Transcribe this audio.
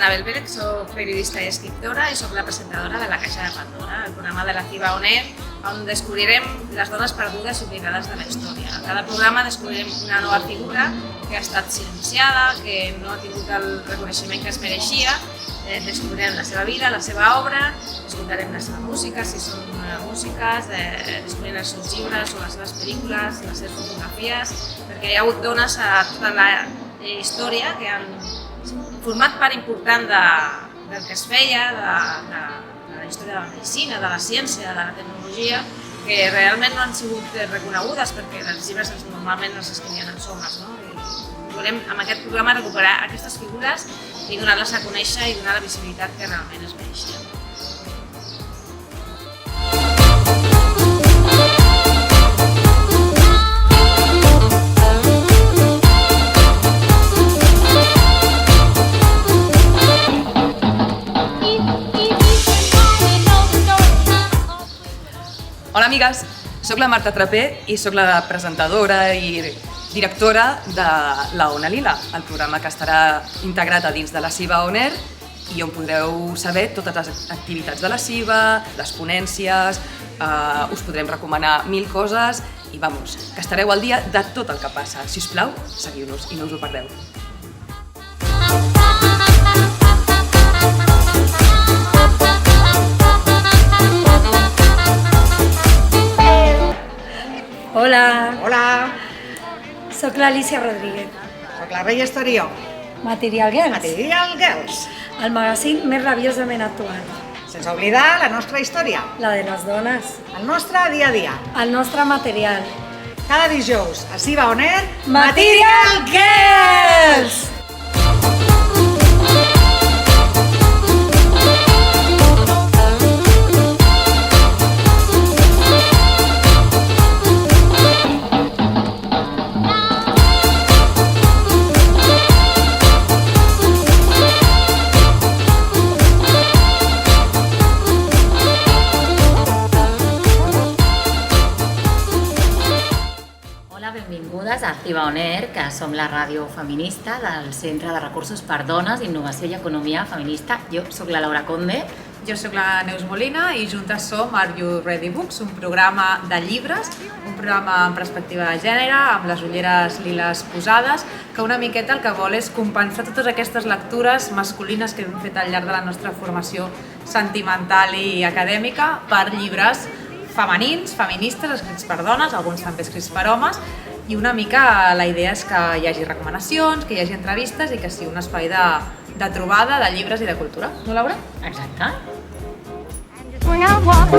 Anabel Pérez, soc periodista i escriptora i soc la presentadora de La Caixa de Pandora, el programa de la CIBA On Air, on descobrirem les dones perdudes i oblidades de la història. A cada programa descobrirem una nova figura que ha estat silenciada, que no ha tingut el reconeixement que es mereixia. Descobrirem la seva vida, la seva obra, escoltarem la seva música, si són músiques, descobrirem els seus llibres o les seves pel·lícules, les seves fotografies, perquè hi ha hagut dones a tota la història que han format part important del que es feia, de la història de la medicina, de la ciència, de la tecnologia, que realment no han sigut reconegudes perquè els llibres normalment els escrivien els homes. I volem amb aquest programa recuperar aquestes figures i donar-les a conèixer i donar la visibilitat que realment es mereixien. Hola amigues, soc la Marta Trapé i soc la presentadora i directora de La Ona Lila, el programa que estarà integrat a dins de la CIBA On Air i on podreu saber totes les activitats de la CIBA, les ponències, us podrem recomanar 1000 coses i vamos, que estareu al dia de tot el que passa. Si us plau, seguiu-nos i no us ho perdeu. Hola, Hola, soc l'Alicia Rodríguez, soc la Reia Estorió, Material Girls, Material Girls, el magazín més rabiosament actual, sense oblidar la nostra història, la de les dones, el nostre dia a dia. el nostre material. Cada dijous a CIBA On Air, Material Girls! Benvingudes a CIBA On Air, que som la ràdio feminista del Centre de Recursos per Dones, Innovació i Economia Feminista. Jo sóc la Laura Conde. Jo sóc la Neus Molina i juntes som Are You Ready Books, un programa de llibres, un programa amb perspectiva de gènere, amb les ulleres liles posades, que una miqueta el que vol és compensar totes aquestes lectures masculines que hem fet al llarg de la nostra formació sentimental i acadèmica per llibres femenins, feministes, escrits per dones, alguns també escrits per homes, i una mica la idea és que hi hagi recomanacions, que hi hagi entrevistes i que sigui un espai de trobada de llibres i de cultura. No, Laura? Exacte. When I walk